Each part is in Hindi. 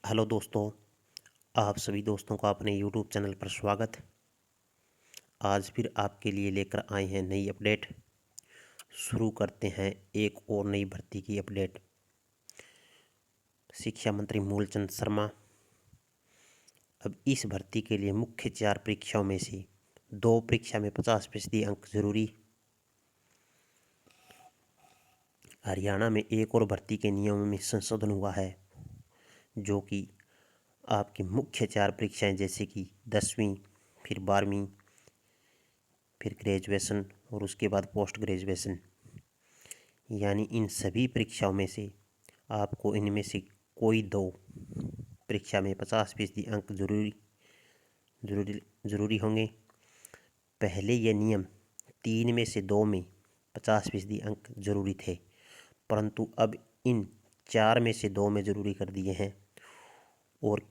हेलो दोस्तों, आप सभी दोस्तों का अपने यूट्यूब चैनल पर स्वागत। आज फिर आपके लिए लेकर आए हैं नई अपडेट। शुरू करते हैं एक और नई भर्ती की अपडेट। शिक्षा मंत्री मूलचंद शर्मा अब इस भर्ती के लिए मुख्य 4 परीक्षाओं में से 2 परीक्षा में 50% अंक जरूरी। हरियाणा में एक और भर्ती के नियमों में संशोधन हुआ है, जो कि आपकी मुख्य 4 परीक्षाएं जैसे कि 10वीं, फिर 12वीं, फिर ग्रेजुएशन और उसके बाद पोस्ट ग्रेजुएशन, यानी इन सभी परीक्षाओं में से आपको इनमें से कोई 2 परीक्षा में 50% अंक जरूरी होंगे। पहले ये नियम 3 में से 2 में 50% अंक जरूरी थे, परंतु अब इन 4 में से 2 में जरूरी कर दिए हैं। और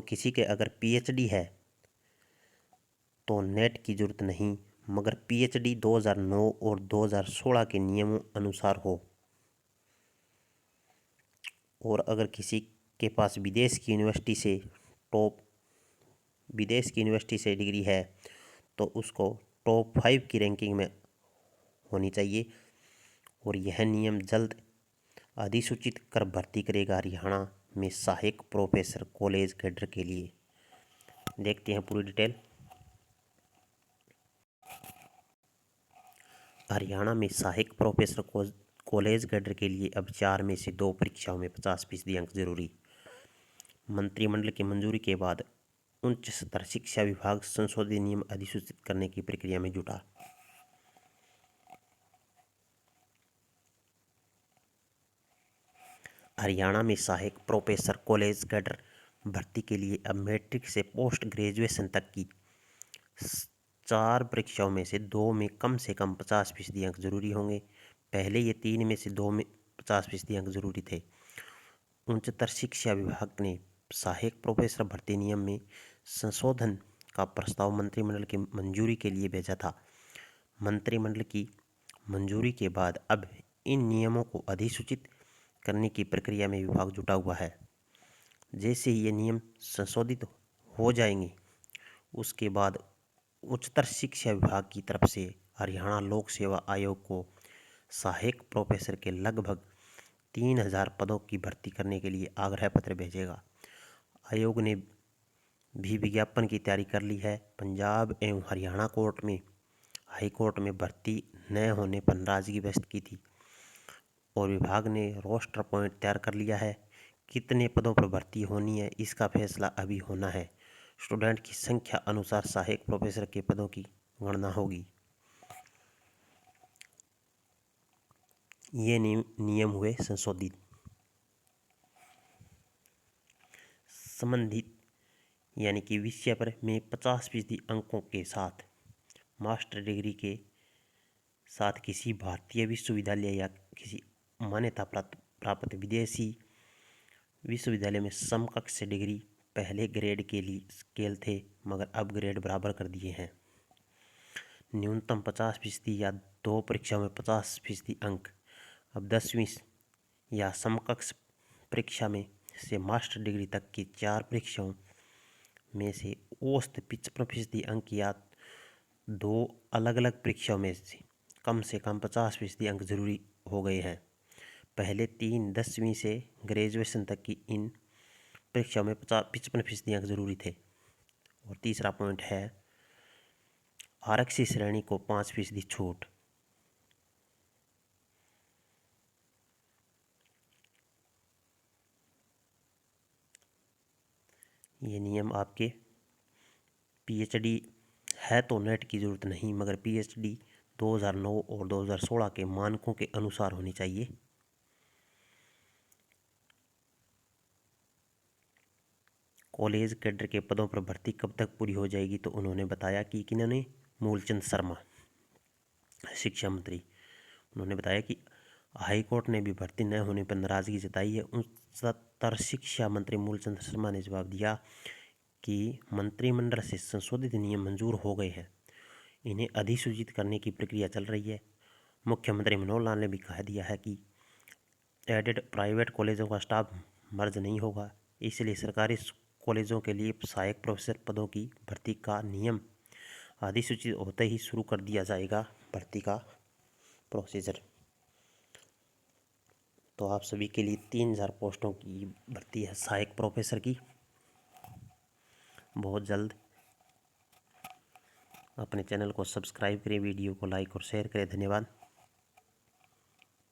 किसी के अगर पीएचडी है तो नेट की जरूरत नहीं, मगर पीएचडी 2009 और 2016 के नियमों अनुसार हो। और अगर किसी के पास विदेश की यूनिवर्सिटी से डिग्री है तो उसको टॉप 5 की रैंकिंग में होनी चाहिए। और यह नियम जल्द अधिसूचित कर भर्ती करेगा हरियाणा में सहायक प्रोफेसर कॉलेज कैडर के लिए। देखते हैं पूरी डिटेल। हरियाणा में सहायक प्रोफेसर कॉलेज कैडर के लिए अब 4 में से 2 परीक्षाओं में 50% अंक जरूरी। मंत्रिमंडल की मंजूरी के बाद उच्च स्तर शिक्षा विभाग संशोधित नियम अधिसूचित करने की प्रक्रिया में जुटा। हरियाणा में सहायक प्रोफेसर कॉलेज कैडर भर्ती के लिए अब मैट्रिक से पोस्ट ग्रेजुएशन तक की 4 परीक्षाओं में से 2 में कम से कम 50% अंक जरूरी होंगे। पहले ये 3 में से 2 में 50% अंक जरूरी थे। उच्चतर शिक्षा विभाग ने सहायक प्रोफेसर भर्ती नियम में संशोधन का प्रस्ताव मंत्रिमंडल की मंजूरी के लिए भेजा था। मंत्रिमंडल की मंजूरी के बाद अब इन नियमों को अधिसूचित करने की प्रक्रिया में विभाग जुटा हुआ है। जैसे ही ये नियम संशोधित हो जाएंगे, उसके बाद उच्चतर शिक्षा विभाग की तरफ से हरियाणा लोक सेवा आयोग को सहायक प्रोफेसर के लगभग 3000 पदों की भर्ती करने के लिए आग्रह पत्र भेजेगा। आयोग ने भी विज्ञापन की तैयारी कर ली है। पंजाब एवं हरियाणा हाई कोर्ट में भर्ती न होने पर नाराजगी व्यक्त की थी और विभाग ने रोस्टर पॉइंट तैयार कर लिया है। कितने पदों पर भर्ती होनी है, इसका फैसला अभी होना है। स्टूडेंट की संख्या अनुसार सहायक प्रोफेसर के पदों की गणना होगी। ये नियम हुए संशोधित। संबंधित यानी कि विषय पर में 50% अंकों के साथ मास्टर डिग्री के साथ किसी भारतीय विश्वविद्यालय या किसी मान्यता प्राप्त विदेशी विश्वविद्यालय में समकक्ष डिग्री पहले ग्रेड के लिए स्केल थे, मगर अब ग्रेड बराबर कर दिए हैं। न्यूनतम 50% या 2 परीक्षाओं में 50% अंक अब 10वीं या समकक्ष परीक्षा में से मास्टर डिग्री तक की 4 परीक्षाओं में से औसत 55% अंक या 2 अलग अलग परीक्षाओं में से कम 50% अंक जरूरी हो गए हैं। पहले 10वीं से ग्रेजुएशन तक की इन परीक्षाओं में 55% अंक जरूरी थे। और तीसरा पॉइंट है आरक्षित श्रेणी को 5% छूट। ये नियम आपके पीएचडी है तो नेट की ज़रूरत नहीं, मगर पीएचडी 2009 और 2016 के मानकों के अनुसार होनी चाहिए। कॉलेज कैडर के पदों पर भर्ती कब तक पूरी हो जाएगी, तो उन्होंने बताया कि किन्होंने मूलचंद शर्मा शिक्षा मंत्री, उन्होंने बताया कि हाई कोर्ट ने भी भर्ती न होने पर नाराजगी जताई है। उच्चतर शिक्षा मंत्री मूलचंद शर्मा ने जवाब दिया कि मंत्रिमंडल से संशोधित नियम मंजूर हो गए हैं, इन्हें अधिसूचित करने की प्रक्रिया चल रही है। मुख्यमंत्री मनोहर लाल ने भी कह दिया है कि एडेड प्राइवेट कॉलेजों का स्टाफ मर्ज नहीं होगा, इसलिए सरकारी कॉलेजों के लिए सहायक प्रोफेसर पदों की भर्ती का नियम अधिसूचित होते ही शुरू कर दिया जाएगा भर्ती का प्रोसीजर। तो आप सभी के लिए 3000 पोस्टों की भर्ती है सहायक प्रोफेसर की, बहुत जल्द। अपने चैनल को सब्सक्राइब करें, वीडियो को लाइक और शेयर करें। धन्यवाद।